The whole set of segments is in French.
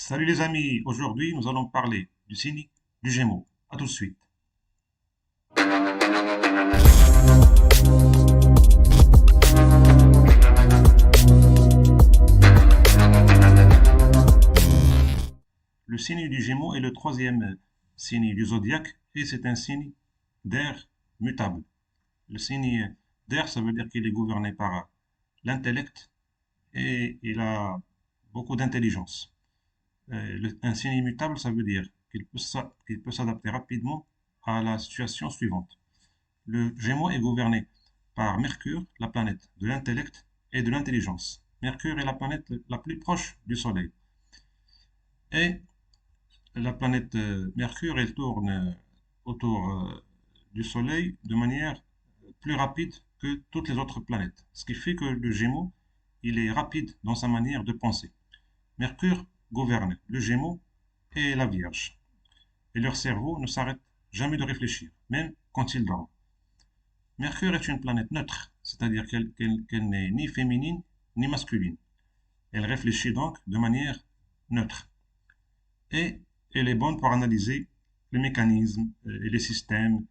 Salut les amis, aujourd'hui nous allons parler du signe du Gémeaux. A tout de suite. Le signe du Gémeaux est le troisième signe du zodiaque et c'est un signe d'air mutable. Le signe d'air, ça veut dire qu'il est gouverné par l'intellect et il a beaucoup d'intelligence. Un signe immutable, ça veut dire qu'il peut s'adapter rapidement à la situation suivante. Le Gémeaux est gouverné par Mercure, la planète de l'intellect et de l'intelligence. Mercure est la planète la plus proche du Soleil. Et la planète Mercure, elle tourne autour du Soleil de manière plus rapide que toutes les autres planètes. Ce qui fait que le Gémeaux, il est rapide dans sa manière de penser. Mercure gouverne le Gémeaux et la Vierge. Et leur cerveau ne s'arrête jamais de réfléchir, même quand ils dorment. Mercure est une planète neutre, c'est-à-dire qu'elle n'est ni féminine ni masculine. Elle réfléchit donc de manière neutre. Et elle est bonne pour analyser les mécanismes et les systèmes,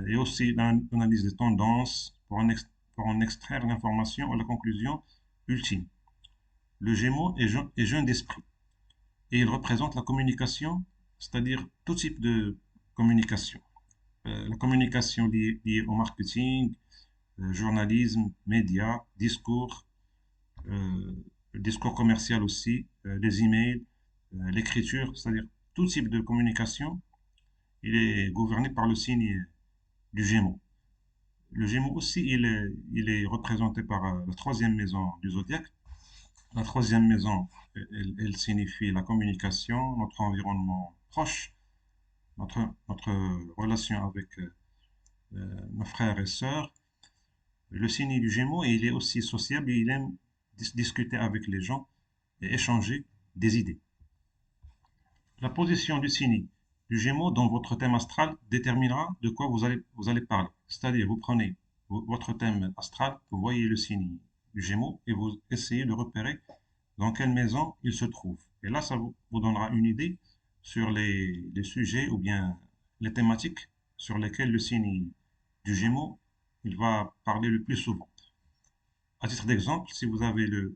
et aussi l'analyse des tendances pour en extraire l'information ou la conclusion ultime. Le Gémeaux est jeune d'esprit et il représente la communication, c'est-à-dire tout type de communication. La communication liée au marketing, journalisme, médias, discours, euh, le discours commercial aussi, les emails, l'écriture, c'est-à-dire tout type de communication, il est gouverné par le signe du Gémeaux. Le Gémeaux aussi, il est représenté par la troisième maison du zodiaque. La troisième maison, elle signifie la communication, notre environnement proche, notre relation avec nos frères et sœurs. Le signe du Gémeaux, il est aussi sociable et il aime discuter avec les gens et échanger des idées. La position du signe du Gémeaux dans votre thème astral déterminera de quoi vous allez parler. C'est-à-dire, vous prenez votre thème astral, vous voyez le signe du Gémeaux et vous essayez de repérer dans quelle maison il se trouve. Et là, ça vous donnera une idée sur les sujets ou bien les thématiques sur lesquelles le signe du Gémeaux il va parler le plus souvent. À titre d'exemple, si vous avez le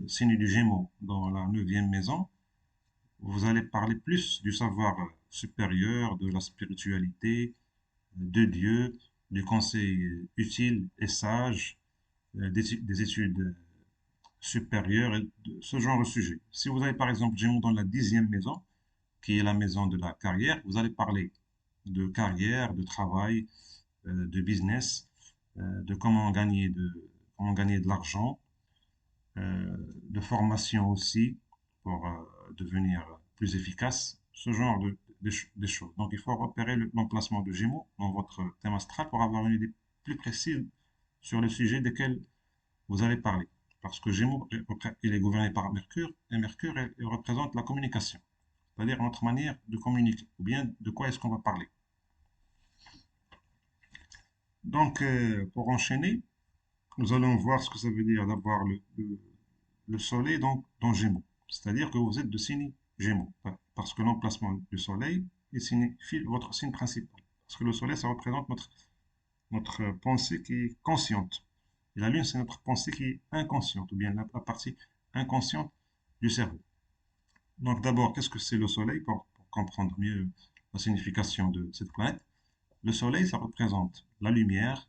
signe du Gémeaux dans la neuvième maison, vous allez parler plus du savoir supérieur, de la spiritualité, de Dieu, du conseil utile et sage, des études supérieures, et ce genre de sujet. Si vous avez par exemple Gémeaux dans la dixième maison, qui est la maison de la carrière, vous allez parler de carrière, de travail, de business, de comment gagner de l'argent, de formation aussi pour devenir plus efficace, ce genre de choses. Donc il faut repérer l'emplacement de Gémeaux dans votre thème astral pour avoir une idée plus précise sur le sujet desquels vous allez parler. Parce que Gémeaux, il est gouverné par Mercure, et Mercure, il représente la communication, c'est-à-dire notre manière de communiquer, ou bien de quoi est-ce qu'on va parler. Donc, pour enchaîner, nous allons voir ce que ça veut dire d'avoir le Soleil dans Gémeaux. C'est-à-dire que vous êtes de signe Gémeaux. Parce que l'emplacement du Soleil, il signifie votre signe principal. Parce que le Soleil, ça représente notre pensée qui est consciente. Et la Lune, c'est notre pensée qui est inconsciente, ou bien la partie inconsciente du cerveau. Donc d'abord, qu'est-ce que c'est le Soleil pour comprendre mieux la signification de cette planète? Le Soleil, ça représente la lumière,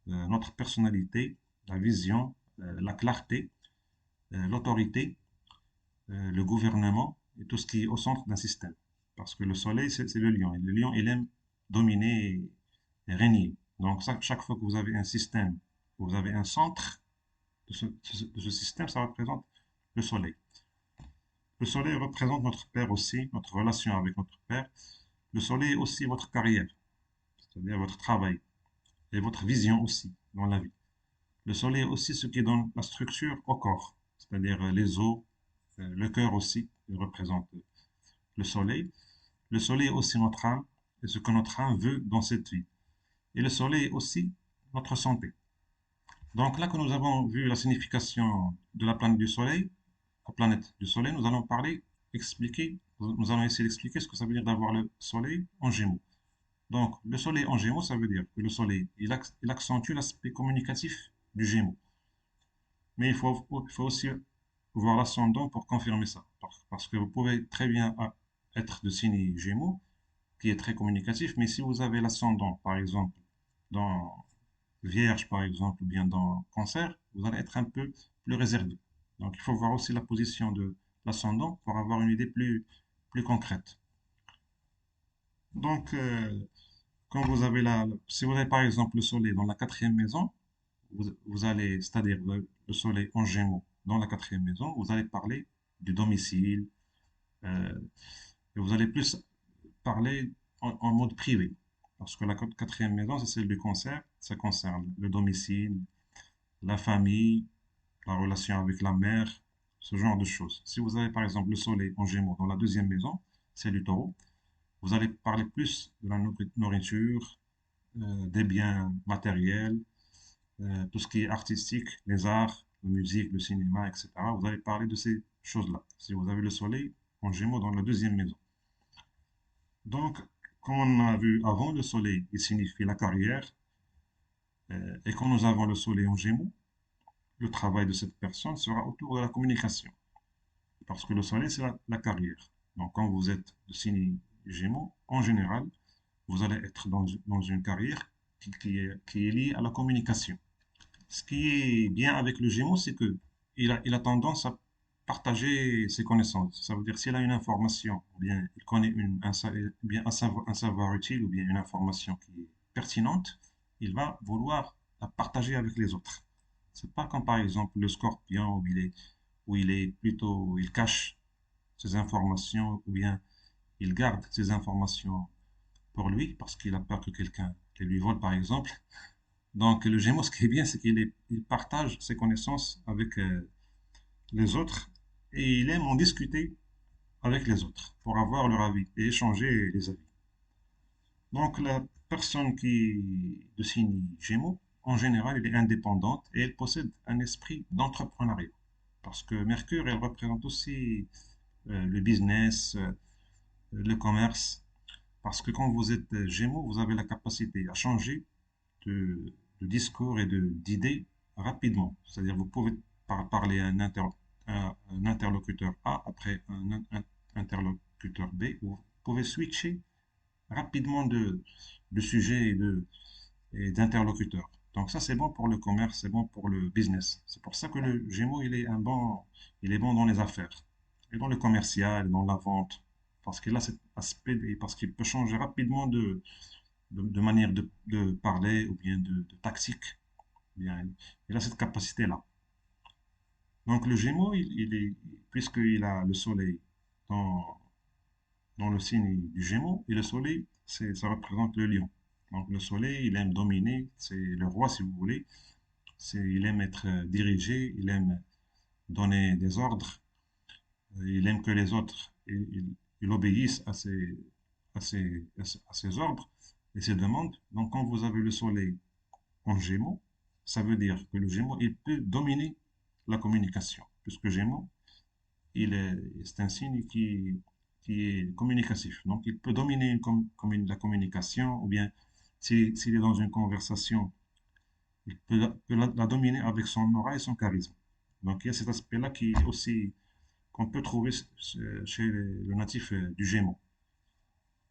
notre personnalité, la vision, la clarté, l'autorité, le gouvernement et tout ce qui est au centre d'un système. Parce que le soleil, c'est le lion. Et le lion, il aime dominer et régner. Donc, chaque fois que vous avez un système, vous avez un centre de ce système, ça représente le soleil. Le soleil représente notre père aussi, notre relation avec notre père. Le soleil est aussi votre carrière, c'est-à-dire votre travail et votre vision aussi dans la vie. Le soleil est aussi ce qui donne la structure au corps, c'est-à-dire les os, le cœur aussi, il représente le soleil. Le soleil est aussi notre âme et ce que notre âme veut dans cette vie. Et le soleil est aussi notre santé. Donc là que nous avons vu la signification de la planète du soleil, la planète du Soleil, nous allons nous allons essayer d'expliquer ce que ça veut dire d'avoir le Soleil en Gémeaux. Donc, le Soleil en Gémeaux, ça veut dire que le Soleil, il accentue l'aspect communicatif du Gémeaux. Mais il faut aussi voir l'ascendant pour confirmer ça. Parce que vous pouvez très bien être de signe Gémeaux, qui est très communicatif, mais si vous avez l'ascendant, par exemple, dans Vierge, par exemple, ou bien dans Cancer, vous allez être un peu plus réservé. Donc, il faut voir aussi la position de l'ascendant pour avoir une idée plus concrète. Donc, quand vous avez si vous avez par exemple le soleil dans la quatrième maison, vous allez, c'est-à-dire le soleil en Gémeaux dans la quatrième maison, vous allez parler du domicile, euh, et vous allez plus parler en mode privé. Parce que la quatrième maison, c'est celle du cancer, ça concerne le domicile, la famille, la relation avec la mère, ce genre de choses. Si vous avez par exemple le soleil en Gémeaux dans la deuxième maison, c'est du taureau, vous allez parler plus de la nourriture, des biens matériels, tout ce qui est artistique, les arts, la musique, le cinéma, etc. Vous allez parler de ces choses-là. Si vous avez le soleil en Gémeaux dans la deuxième maison. Donc, comme on a vu avant, le soleil, il signifie la carrière. Et quand nous avons le soleil en Gémeaux, le travail de cette personne sera autour de la communication. Parce que le soleil, c'est la carrière. Donc, quand vous êtes de signe Gémeaux, en général, vous allez être dans une carrière qui est liée à la communication. Ce qui est bien avec le Gémeaux, c'est que il a tendance à partager ses connaissances. Ça veut dire s'il a une information, ou bien il connaît bien un savoir utile, ou bien une information qui est pertinente, il va vouloir la partager avec les autres. C'est pas comme par exemple le Scorpion où il est plutôt, il cache ses informations, ou bien il garde ses informations pour lui parce qu'il a peur que quelqu'un les lui vole par exemple. Donc, le Gémeaux, ce qui est bien, c'est il partage ses connaissances avec les autres et il aime en discuter avec les autres pour avoir leur avis et échanger les avis. Donc, la personne de signe Gémeaux, en général, elle est indépendante et elle possède un esprit d'entrepreneuriat. Parce que Mercure, elle représente aussi le business, le commerce. Parce que quand vous êtes Gémeaux, vous avez la capacité à changer de, de discours et d'idées rapidement. C'est-à-dire, vous pouvez parler à un interlocuteur A après un interlocuteur B. Vous pouvez switcher rapidement de sujet et d'interlocuteur. Donc ça, c'est bon pour le commerce, c'est bon pour le business. C'est pour ça que le Gémeaux, il est bon dans les affaires, et dans le commercial, dans la vente, parce qu'il a cet aspect, parce qu'il peut changer rapidement de manière de parler ou bien de tactique. Bien, il a cette capacité-là. Donc le Gémeaux, puisqu'il a le Soleil dans, dans le signe du Gémeaux, et le Soleil, ça représente le lion. Donc le Soleil, il aime dominer, c'est le roi si vous voulez. Il aime être dirigé, il aime donner des ordres, il aime que les autres il obéissent à ses ordres et ses demandes. Donc quand vous avez le Soleil en Gémeaux, ça veut dire que le Gémeaux, il peut dominer la communication, puisque Gémeaux, c'est un signe qui est communicatif. Donc, il peut dominer la communication, ou bien, s'il est dans une conversation, il peut la dominer avec son aura et son charisme. Donc, il y a cet aspect-là qui est aussi, qu'on peut trouver chez le natif du Gémeaux.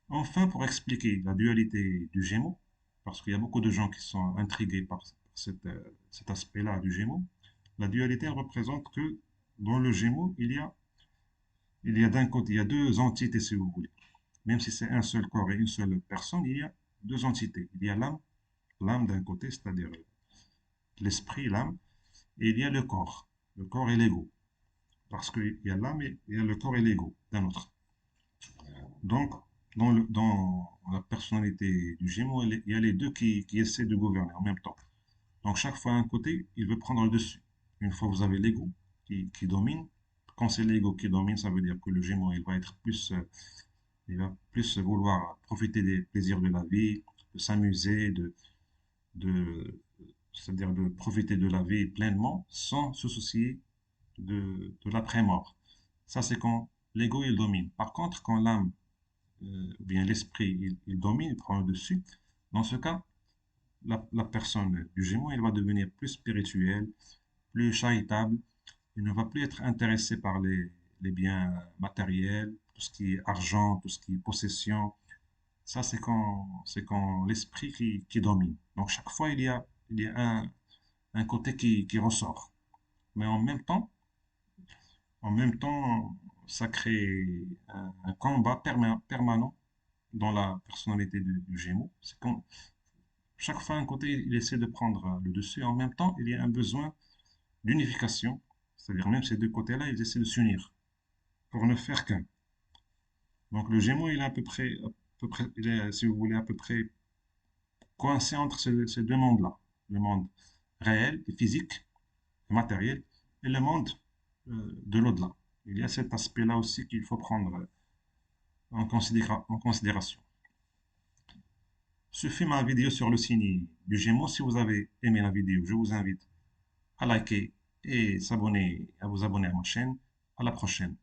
Enfin, pour expliquer la dualité du Gémeaux, parce qu'il y a beaucoup de gens qui sont intrigués par cet aspect-là du Gémeaux, la dualité, elle représente que dans le Gémeaux, il y a d'un côté, il y a deux entités, si vous voulez. Même si c'est un seul corps et une seule personne, il y a deux entités. Il y a l'âme d'un côté, c'est-à-dire l'esprit, l'âme, et il y a le corps et l'ego. Parce qu'il y a l'âme et il y a le corps et l'ego d'un autre. Donc, dans la personnalité du Gémeaux, il y a les deux qui essaient de gouverner en même temps. Donc, chaque fois un côté, il veut prendre le dessus. Une fois vous avez l'ego qui domine, quand c'est l'ego qui domine, ça veut dire que le Gémeaux, il va plus vouloir profiter des plaisirs de la vie, de s'amuser, de, c'est-à-dire de profiter de la vie pleinement sans se soucier de l'après-mort. Ça, c'est quand l'ego, il domine. Par contre, quand l'âme, ou bien l'esprit, il domine, il prend le dessus, dans ce cas, la personne du Gémeaux, elle va devenir plus spirituelle, plus charitable, il ne va plus être intéressé par les biens matériels, tout ce qui est argent, tout ce qui est possession. Ça, c'est quand l'esprit qui domine. Donc, chaque fois, il y a un côté qui ressort. Mais en même temps, ça crée un combat permanent dans la personnalité du Gémeaux. C'est quand chaque fois, un côté, il essaie de prendre le dessus. En même temps, il y a un besoin d'unification. C'est-à-dire, même ces deux côtés-là, ils essaient de s'unir pour ne faire qu'un. Donc, le Gémeaux, il est à peu près, il est, si vous voulez, à peu près coincé entre ces deux mondes-là. Le monde réel et physique, et matériel, et le monde de l'au-delà. Il y a cet aspect-là aussi qu'il faut prendre en considération. Ce fut ma vidéo sur le signe du Gémeaux. Si vous avez aimé la vidéo, je vous invite à liker et à vous abonner à ma chaîne. À la prochaine.